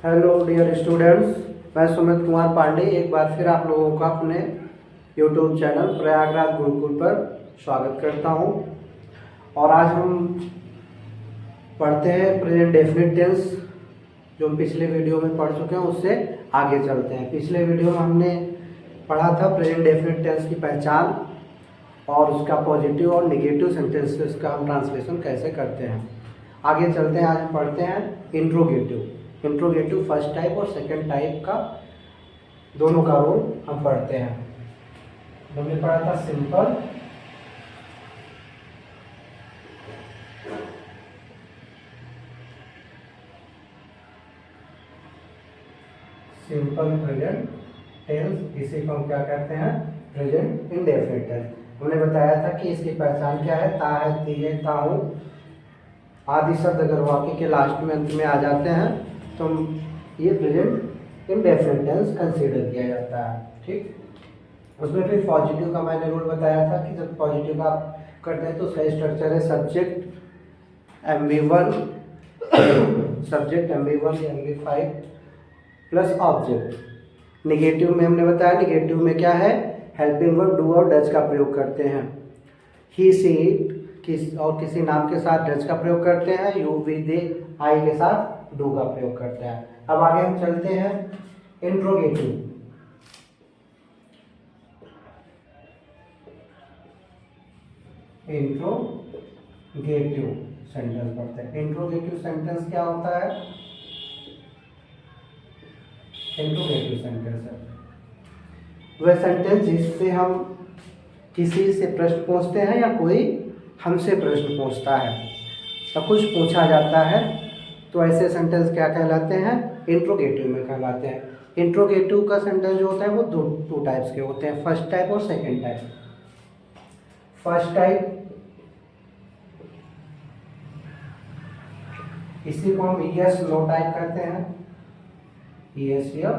Hello dear students, मैं सुमित कुमार पांडे एक बार फिर आप लोगों का अपने यूट्यूब चैनल प्रयागराज गुरुकुल पर स्वागत करता हूं। और आज हम पढ़ते हैं प्रेजेंट डेफिनिट टेंस, जो हम पिछले वीडियो में पढ़ चुके हैं उससे आगे चलते हैं। पिछले वीडियो में हमने पढ़ा था प्रेजेंट डेफिनिट टेंस की पहचान और उसका पॉजिटिव और नेगेटिव सेंटेंसेस का हम ट्रांसलेशन कैसे करते हैं। आगे चलते हैं, आज हम पढ़ते हैं इंट्रोगेटिव फर्स्ट टाइप और सेकंड टाइप का दोनों का रोल हम पढ़ते हैं। हमने पढ़ा था सिंपल, प्रेजेंट टेंस, इसी को हम क्या कहते हैं, प्रेजेंट इंडेफिनिट टेंस। हमने बताया था कि इसकी पहचान क्या है, ता है, ती है, ताहू आदि शब्द अगर वाक्य के लास्ट में अंत में आ जाते हैं तो ये प्रेजेंट इंडेफिनिट टेंस कंसीडर किया जाता है। ठीक, उसमें फिर पॉजिटिव का मैंने रूल बताया था कि जब पॉजिटिव का आप करते हैं तो सही स्ट्रक्चर है सब्जेक्ट MV1 या MV5 प्लस ऑब्जेक्ट। निगेटिव में हमने बताया, निगेटिव में क्या है, हेल्पिंग वर्ब डू और डज का प्रयोग करते हैं। ही सी इट किसी नाम के साथ डज का प्रयोग करते हैं, यू वी दे आई के साथ डू का प्रयोग करते हैं। अब आगे हम चलते हैं इंट्रोगेटिव। सेंटेंस पढ़ते हैं। इंट्रोगेटिव सेंटेंस क्या होता है? इंट्रोगेटिव सेंटेंस है वह सेंटेंस जिससे हम किसी से प्रश्न पूछते हैं या कोई हमसे प्रश्न पूछता है या कुछ पूछा जाता है, तो ऐसे सेंटेंस क्या कहलाते हैं, इंट्रोगेटिव में कहलाते हैं। इंट्रोगेटिव का सेंटेंस जो होता है वो टू टाइप्स के होते हैं, फर्स्ट टाइप और सेकंड टाइप। फर्स्ट टाइप इसी को हम यस नो टाइप कहते हैं, यस या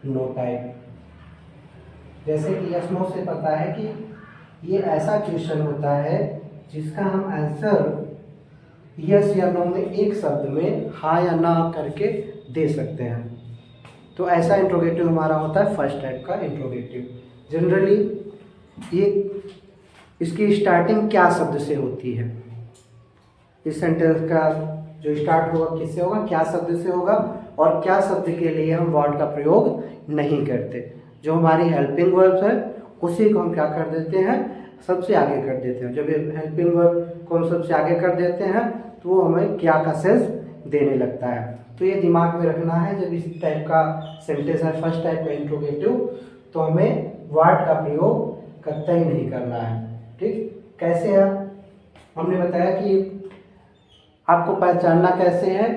नो टाइप। जैसे कि यस नो से पता है कि ये ऐसा क्वेश्चन होता है जिसका हम आंसर यस या नो में एक शब्द में हाँ या ना करके दे सकते हैं। तो ऐसा इंट्रोगेटिव हमारा होता है फर्स्ट टाइप का इंट्रोगेटिव। जनरली ये इसकी स्टार्टिंग क्या शब्द से होती है, इस सेंटेंस का जो स्टार्ट होगा किससे होगा, क्या शब्द से होगा, और क्या शब्द के लिए हम वर्ड का प्रयोग नहीं करते। जो हमारी हेल्पिंग वर्ब्स है उसी को हम क्या कर देते हैं, सबसे आगे कर देते हैं। जब हेल्पिंग वर्ब को हम सबसे आगे कर देते हैं तो वो हमें क्या का सेंस देने लगता है। तो ये दिमाग में रखना है, जब इस टाइप का सेंटेंस है फर्स्ट टाइप का इंट्रोगेटिव, तो हमें वर्ड का प्रयोग कतई नहीं करना है। ठीक, कैसे है हमने बताया कि आपको पहचानना कैसे है।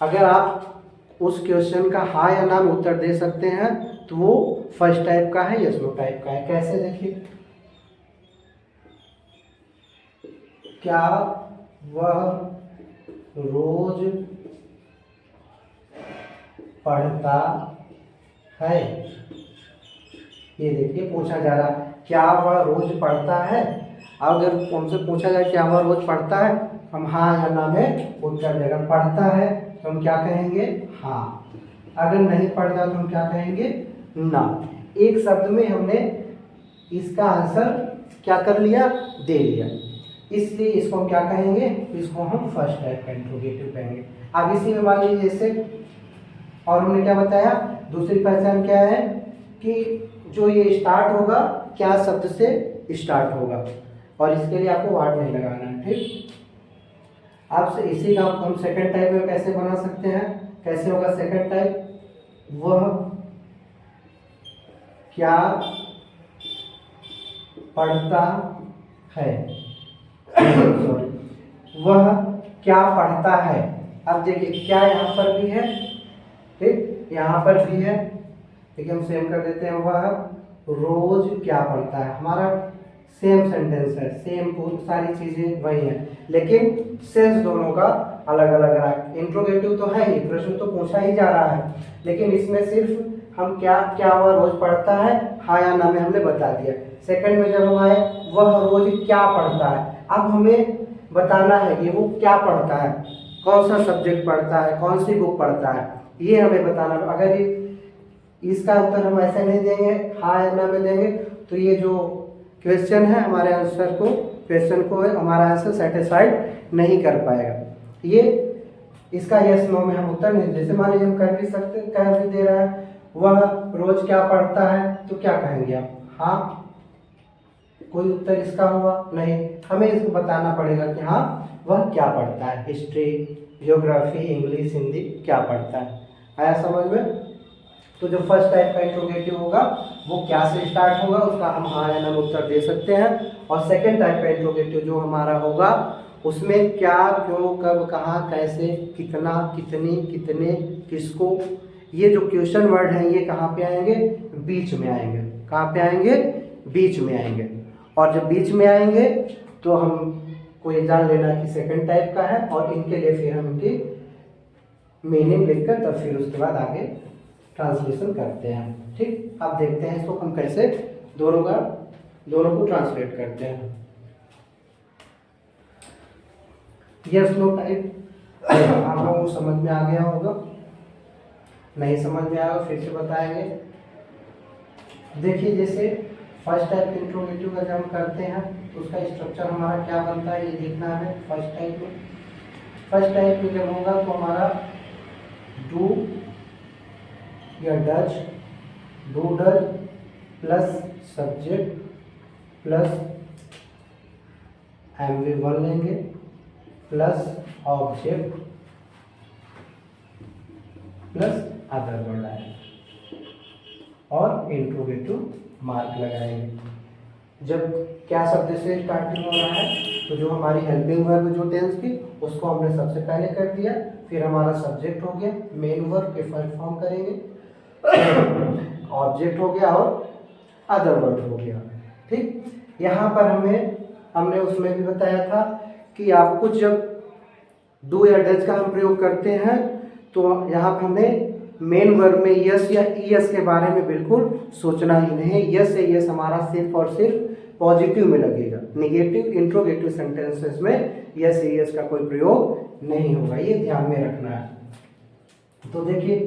अगर आप उस क्वेश्चन का हाँ या ना में उत्तर दे सकते हैं तो वो फर्स्ट टाइप का है, यस नो टाइप का है। कैसे, देखिए, क्या वह रोज पढ़ता है? ये देखिए पूछा जा रहा है क्या वह रोज पढ़ता है। अगर हमसे पूछा जाए क्या वह रोज पढ़ता है, हम हाँ या ना में उत्तर देगा। पढ़ता है तो हम क्या कहेंगे, हाँ। अगर नहीं पढ़ता तो हम क्या कहेंगे, ना। एक शब्द में हमने इसका आंसर क्या कर लिया, दे लिया, इसलिए इसको हम क्या कहेंगे, इसको हम फर्स्ट टाइप का इंट्रोगेटिव कहेंगे। अब इसी में मान लीजिए जैसे, और हमने क्या बताया, दूसरी पहचान क्या है कि जो ये स्टार्ट होगा क्या शब्द से स्टार्ट होगा, और इसके लिए आपको वर्ड नहीं लगाना है। ठीक, अब इसी का हम सेकंड टाइप में कैसे बना सकते हैं, कैसे होगा सेकंड टाइप, वह क्या पढ़ता है वह क्या पढ़ता है। अब देखिए क्या यहाँ पर भी है, ठीक, यहाँ पर भी है, ठीक है, हम सेम कर देते हैं, वह रोज क्या पढ़ता है। हमारा सेम सेंटेंस है, सेम सारी चीजें वही है, लेकिन सेंस दोनों का अलग अलग रहा है। इंट्रोगेटिव तो है ही, प्रश्न तो पूछा ही जा रहा है, लेकिन इसमें सिर्फ हम क्या वह रोज पढ़ता है, हाँ या ना में हमने बता दिया। सेकंड में जब हम आए वह रोज क्या पढ़ता है, अब हमें बताना है कि वो क्या पढ़ता है। कौन सा सब्जेक्ट पढ़ता है, कौन सी बुक पढ़ता है, ये हमें बताना। अगर इसका उत्तर हम ऐसे नहीं देंगे, हाँ या ना में देंगे, तो ये जो क्वेश्चन है हमारे आंसर को, क्वेश्चन को हमारा आंसर सेटिस्फाइड नहीं कर पाएगा। ये इसका यस नो में हम उत्तर नहीं, जैसे मान लीजिए हम कर भी सकते, कह भी दे रहा है वह रोज क्या पढ़ता है, तो क्या कहेंगे आप, हाँ, कोई उत्तर इसका हुआ नहीं, हमें इसको बताना पड़ेगा कि हाँ वह क्या पढ़ता है, हिस्ट्री, ज्योग्राफी, इंग्लिश, हिंदी क्या पढ़ता है। आया समझ में? तो जो फर्स्ट टाइप का इंट्रोगेटिव होगा वो क्या से स्टार्ट होगा, उसका हम हाँ या ना में उत्तर दे सकते हैं। और सेकंड टाइप का इंट्रोगेटिव जो हमारा होगा उसमें क्या, क्यों, कब, कहाँ, कैसे, कितना, कितनी, कितने, किसको, ये जो क्वेश्चन वर्ड हैं ये कहाँ पे आएंगे, बीच में आएंगे। कहाँ पे आएंगे, बीच में आएंगे। और जब बीच में आएंगे तो हम को ये जान लेना कि सेकंड टाइप का है, और इनके लिए फिर हम इनकी मीनिंग लिखकर तब फिर उसके बाद आगे ट्रांसलेशन करते हैं। ठीक, अब देखते हैं इसको हम कैसे दोनों को ट्रांसलेट करते हैं। यस नो टाइप आप लोगों को समझ में आ गया होगा, नहीं समझ में आया फिर से बताएंगे। देखिए जैसे फर्स्ट टाइप इंट्रोगेटिव का जब हम करते हैं तो उसका स्ट्रक्चर हमारा क्या बनता है ये देखना है। फर्स्ट टाइप में जब होगा तो हमारा डू या does, do does plus subject plus MV1 लेंगे plus object plus other word आएगा और इंट्रोगेटिव मार्क लगाएंगे। जब क्या शब्द से स्टार्टिंग हो रहा है तो जो हमारी हेल्पिंग वर्ब जो टेंस की उसको हमने सबसे पहले कर दिया, फिर हमारा सब्जेक्ट हो गया, मेन वर्ब के फर्स्ट फॉर्म करेंगे, ऑब्जेक्ट हो गया और अदर वर्ड हो गया। ठीक, यहाँ पर हमने उसमें भी बताया था कि आप कुछ जब डू या डज का हम प्रयोग करते हैं तो यहाँ पर हमें मेन वर्ब में यस या ईएस के बारे में बिल्कुल सोचना ही नहीं है। यस या ईएस हमारा सिर्फ और सिर्फ पॉजिटिव में लगेगा, निगेटिव इंट्रोगेटिव सेंटेंसेस में यस या ईएस का कोई प्रयोग नहीं होगा, ये ध्यान में रखना है। तो देखिए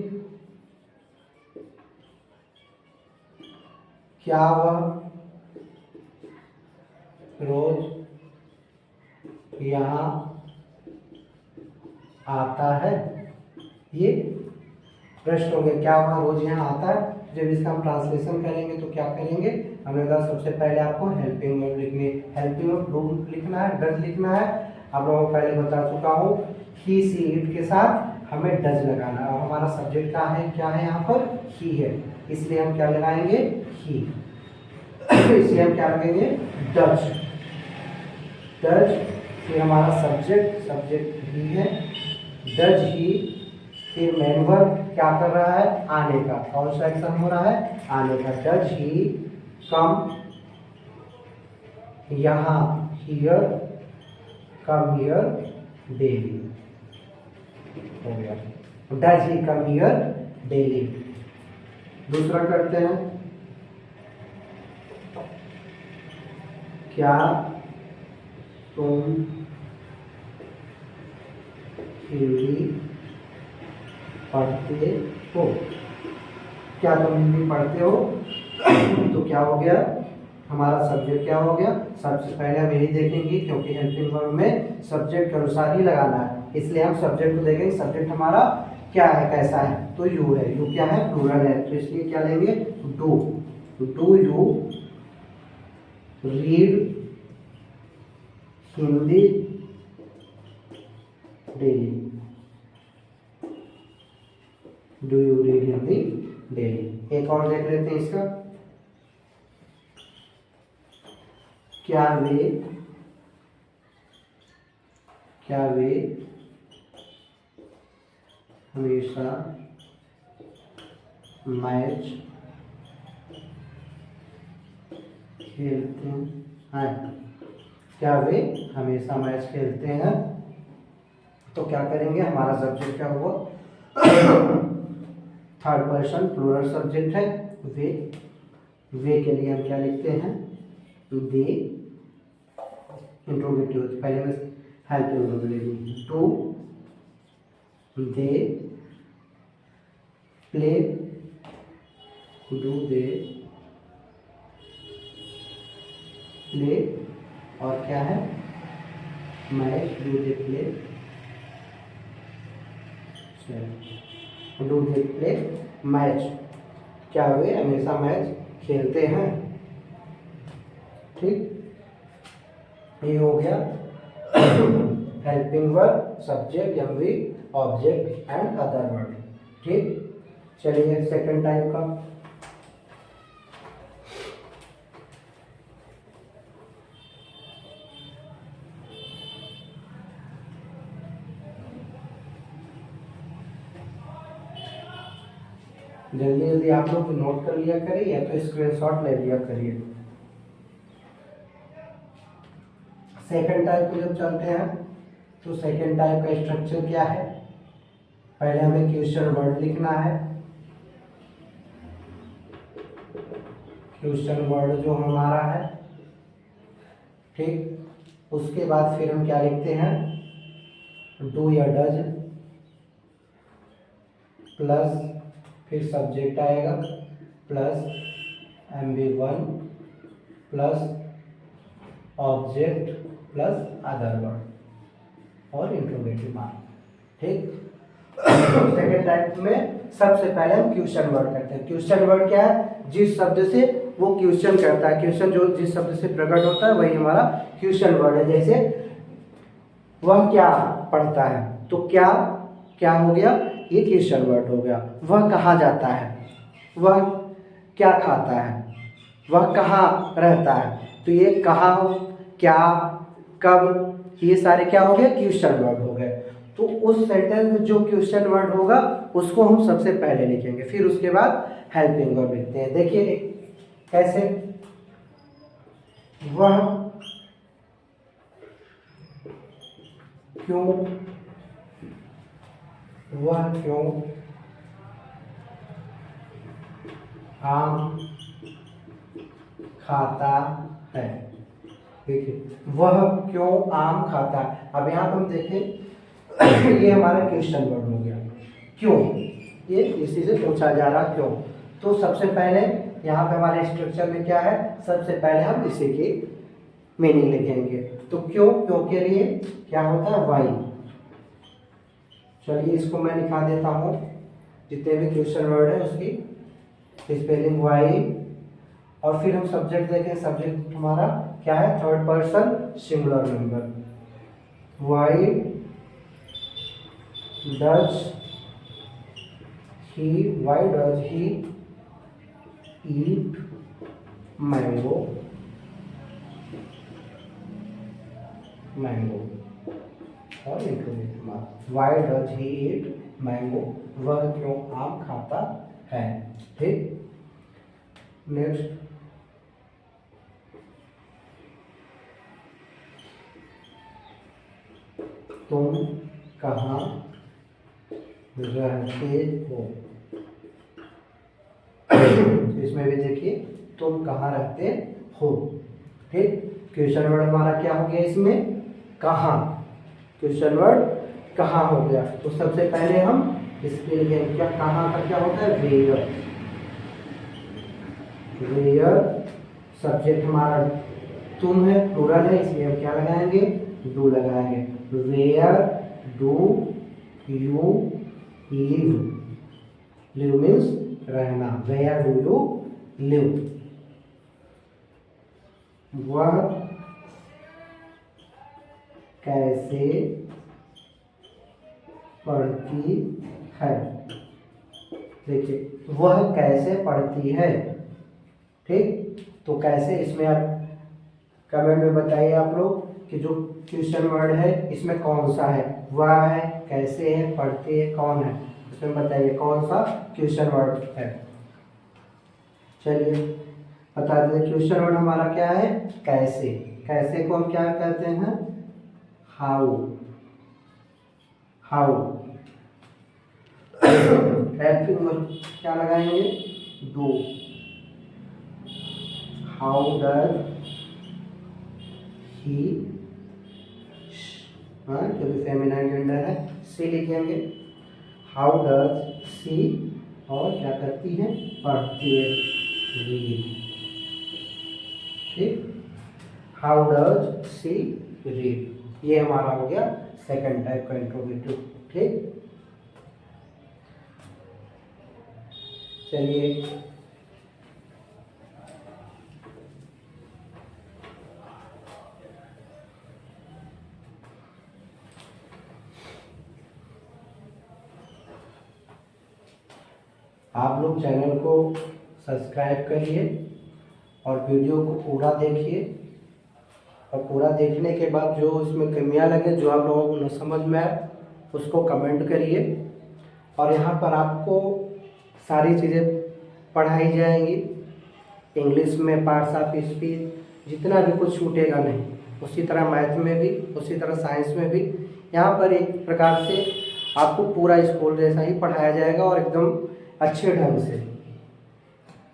क्या वह रोज यहाँ आता है, ये प्रश्न हो गया, क्या वह रोज यहाँ आता है। जब इसका हम ट्रांसलेशन करेंगे तो क्या करेंगे, हमने कहा सबसे पहले आपको हेल्पिंग वर्ब लिखनी है, हेल्पिंग वर्ब डू लिखना है, डज लिखना है। आप लोगों को पहले बता चुका हूँ ही सी इट के साथ हमें डज लगाना है और हमारा सब्जेक्ट क्या है यहाँ पर ही है, इसलिए हम क्या लगाएंगे ही, इसलिए हम क्या लगाएंगे डज, फिर हमारा सब्जेक्ट ही है, डज ही, फिर मेन वर्ब क्या कर रहा है, आने का, कौन सा एक्शन हो रहा है, आने का, डज ही कम यहाँ, हियर, कम हियर डेली हो गया, does he come here daily. दूसरा करते हैं, क्या तुम हिंदी पढ़ते हो, क्या तुम हिंदी पढ़ते हो, तो क्या हो गया, हमारा सब्जेक्ट क्या हो गया, सबसे पहले हम यही देखेंगे क्योंकि हेल्पिंग वर्ब में सब्जेक्ट के अनुसार ही लगाना है, इसलिए हम सब्जेक्ट को देखेंगे, सब्जेक्ट हमारा क्या है, कैसा है, तो यू है, यू क्या है, प्लूरल है, तो इसलिए क्या लेंगे, do you read Hindi daily, do you read Hindi daily. एक और देख लेते हैं इसका, क्या वे हमेशा मैच खेलते हैं, क्या वे हमेशा मैच खेलते हैं, तो क्या करेंगे, हमारा सब्जेक्ट क्या होगा, थर्ड पर्सन प्लूरल सब्जेक्ट है, वे के लिए हम क्या लिखते हैं, दे, इंट्रोगेटिव, पहले में हेल्पिंग वर्ब लेंगे, they play, do they play, और क्या है match, do they play, do they play match, क्या वे हमेशा मैच खेलते हैं। ठीक, ये हो गया helping verb, subject, MV, object and other word. ठीक, चलिए सेकंड टाइप का। जल्दी जल्दी आप लोग नोट कर लिया करिए या तो स्क्रीनशॉट ले लिया करिए। सेकंड टाइप पे जब चलते हैं तो सेकंड टाइप का स्ट्रक्चर क्या है, पहले हमें क्वेश्चन वर्ड लिखना है। क्वेश्चन वर्ड जो हमारा है, ठीक, उसके बाद फिर हम क्या लिखते हैं, डू या डज, प्लस फिर सब्जेक्ट आएगा, plus MV1, plus object, plus other word और इंट्रोगेटिव मार्क। ठीक, सेकेंड टाइप में सबसे पहले हम क्वेश्चन वर्ड करते हैं। क्वेश्चन वर्ड क्या है, जिस शब्द से वो क्वेश्चन करता है, क्वेश्चन जो जिस शब्द से प्रकट होता है वही हमारा क्वेश्चन वर्ड है। जैसे वह क्या पढ़ता है, तो क्या क्या हो गया, ये क्वेश्चन वर्ड हो गया। वह कहाँ जाता है, वह क्या खाता है, वह कहाँ रहता है, तो ये कहाँ हो, क्या, कब, ये सारे क्या हो गए, क्वेश्चन वर्ड हो गए। तो उस सेंटेंस में जो क्वेश्चन वर्ड होगा उसको हम सबसे पहले लिखेंगे, फिर उसके बाद हेल्पिंग वर्ब लिखते हैं। देखिए कैसे, वह क्यों, वह क्यों आम खाता है। देखिए वह क्यों आम खाता है। अब यहाँ पर हम देखें ये हमारा क्वेश्चन वर्ड हो गया, क्यों, ये इसी से पूछा जा रहा क्यों। तो सबसे पहले यहाँ पे हमारे स्ट्रक्चर में क्या है, सबसे पहले हम इसी की मीनिंग लिखेंगे। तो क्यों, क्यों के लिए क्या होता है, वाई। चलिए इसको मैं लिखा देता हूँ, जितने भी क्वेश्चन वर्ड है उसकी स्पेलिंग वाई। और फिर हम सब्जेक्ट देखें, सब्जेक्ट हमारा क्या है, third person singular number. Why does he, why does he eat mango, mango और interrogative mark. Why does he eat mango, वह क्यों आम खाता है। ठीक, नेक्स्ट, तुम कहाँ रहते हो। इसमें भी देखिए तुम कहाँ रहते हो। ठीक, क्वेश्चन वर्ड हमारा क्या हो गया इसमें, कहाँ, क्वेश्चन वर्ड कहाँ हो गया। तो सबसे पहले हम इसके लिए क्या, कहाँ का क्या होता है, वेयर। वेयर सब्जेक्ट हमारा तुम है, प्लूरल है, इसलिए हम क्या लगाएंगे, डू लगाएंगे। Where do you live, live means रहना, वेयर डू यू लिव। वह कैसे पढ़ती है। देखिए वह कैसे पढ़ती है। ठीक, तो कैसे, इसमें आप कमेंट में बताइए आप लोग कि जो क्वेश्चन वर्ड है इसमें कौन सा है, वह है, कैसे है, पढ़ती है, कौन है, इसमें बताइए कौन सा क्वेश्चन वर्ड है। चलिए बता दें, क्वेश्चन वर्ड हमारा क्या है, कैसे। कैसे को हम क्या कहते हैं, हाउ, हाउ। हेल्पिंग वर्ब क्या लगाएंगे, डू। हाउ डज ही, जो भी फेमिनाइन जेंडर है सी लिखेंगे। हाउ डज सी, और क्या करती है, पढ़ती है, रीड। ठीक, हाउ डज सी रीड, ये हमारा हो गया सेकंड टाइप का इंट्रोगेटिव। ठीक, चलिए आप लोग चैनल को सब्सक्राइब करिए और वीडियो को पूरा देखिए, और पूरा देखने के बाद जो इसमें कमियां लगे, जो आप लोगों को न समझ में आए, उसको कमेंट करिए। और यहाँ पर आपको सारी चीज़ें पढ़ाई जाएंगी, इंग्लिश में पार्ट्स ऑफ स्पीच, जितना भी कुछ छूटेगा नहीं, उसी तरह मैथ में भी, उसी तरह साइंस में भी। यहाँ पर एक प्रकार से आपको पूरा स्कूल जैसा ही पढ़ाया जाएगा और एकदम अच्छे ढंग से।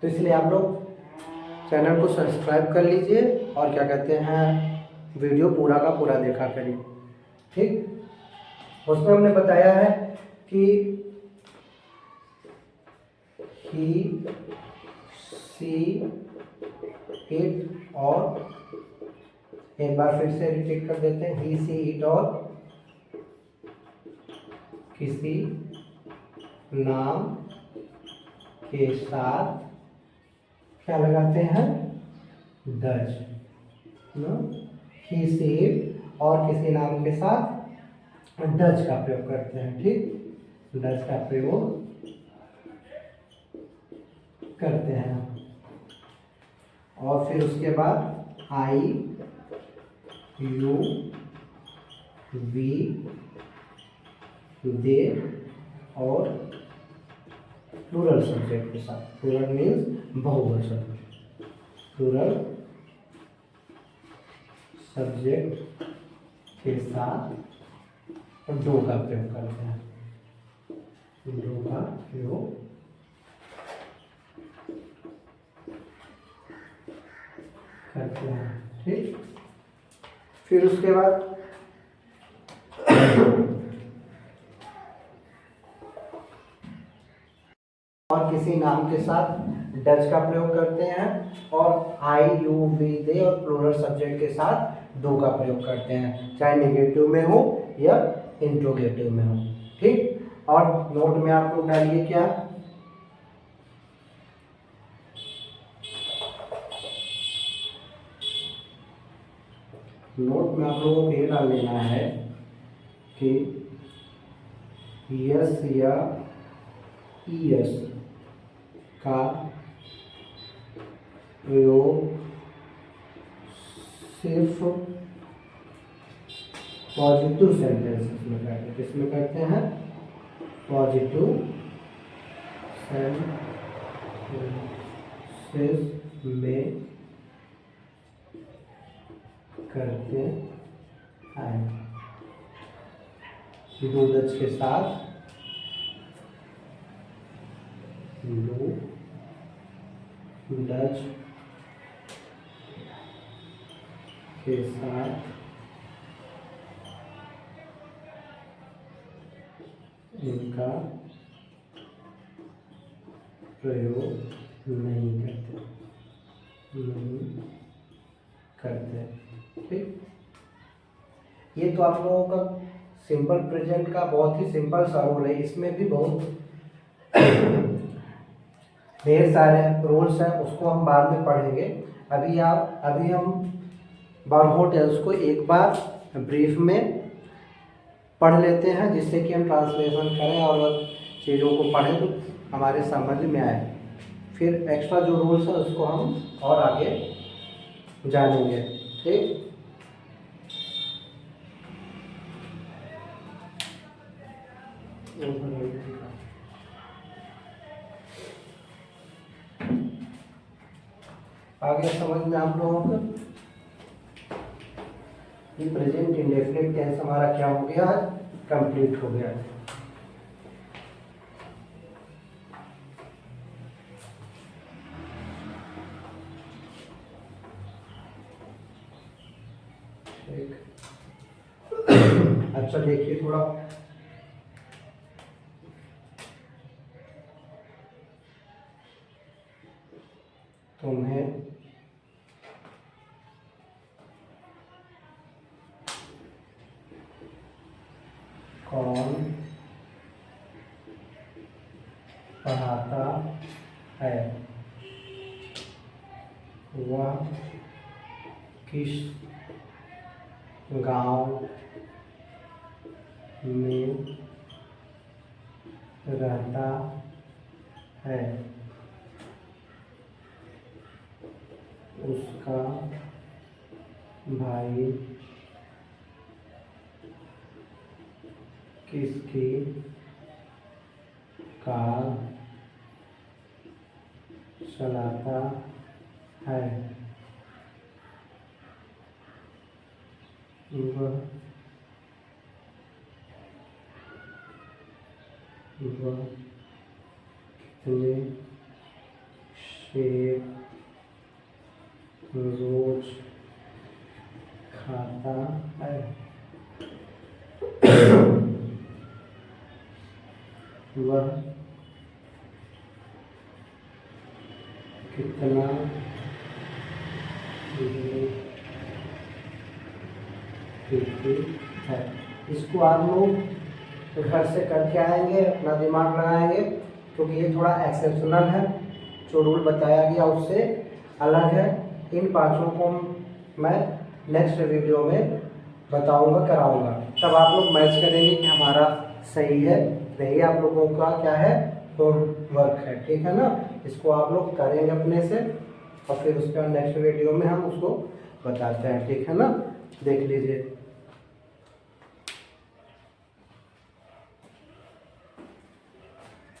तो इसलिए आप लोग चैनल को सब्सक्राइब कर लीजिए और क्या कहते हैं, वीडियो पूरा का पूरा देखा करिए। ठीक, उसमें हमने बताया है कि ही, सी, इट, और एक बार फिर से रिपीट कर देते हैं, ही, सी, इट, और किसी नाम के साथ क्या लगाते हैं, डज। ही, सी, इट, और किसी नाम के साथ डज का प्रयोग करते हैं। ठीक, डज का प्रयोग करते हैं। और फिर उसके बाद आई, यू, वी, दे, और प्लूरल सब्जेक्ट के साथ। प्लूरल मीन्स बहुवचन, प्लूरल सब्जेक्ट के साथ डू का प्रयोग करते हैं, डू का प्रयोग करते हैं। ठीक, फिर उसके बाद और किसी नाम के साथ डज का प्रयोग करते हैं, और आई, यू, वी, दे, और प्लूरल सब्जेक्ट के साथ डू का प्रयोग करते हैं, चाहे नेगेटिव में हो या इंट्रोगेटिव में हो। ठीक, और नोट में आप लोग डालिए क्या, नोट में आप लोगों को ये डाल लेना है कि यस या ईएस का प्रयोग सिर्फ पॉजिटिव सेंटेंसेस में करते हैं। किसमें करते हैं, पॉजिटिव सेंटेंसेस में करते हैं। दो डज के साथ, दो डज के साथ इनका प्रयोग नहीं करते। ठीक, ये तो आप लोगों का सिंपल प्रेजेंट का बहुत ही सिंपल सा रूल है। इसमें भी बहुत ढेर सारे रूल्स हैं, उसको हम बाद में पढ़ेंगे। अभी हम बारहो टेंस को एक बार ब्रीफ में पढ़ लेते हैं, जिससे कि हम ट्रांसलेशन करें और चीज़ों को पढ़ें तो हमारे समझ में आए। फिर एक्स्ट्रा जो रूल्स है उसको हम और आगे जानेंगे। ठीक, आगे समझ में आप लोगों को ये प्रेजेंट इंडेफिनिट टेंस हमारा क्या हो गया, कंप्लीट हो गया। ठीक, अच्छा देखिए थोड़ा तुम्हें कौन पढ़ाता है, वह किस गांव में रहता है, उसका भाई किसकी कार चलाता है, वह कितने सेब रोज खाता है, वह कितना पीती है। इसको आप लोग घर से करके आएंगे, अपना दिमाग लगाएंगे, क्योंकि ये थोड़ा एक्सेप्शनल है। जो रूल बताया गया उससे अलग है। इन पांचों को मैं नेक्स्ट वीडियो में बताऊंगा, कराऊंगा, तब आप लोग मैच करेंगे कि हमारा सही है नहीं, आप लोगों का क्या है तो वर्क है, ठीक है ना। इसको आप लोग करेंगे अपने से और फिर उसके बाद नेक्स्ट वीडियो में हम उसको बताते हैं, ठीक है ना। देख लीजिए।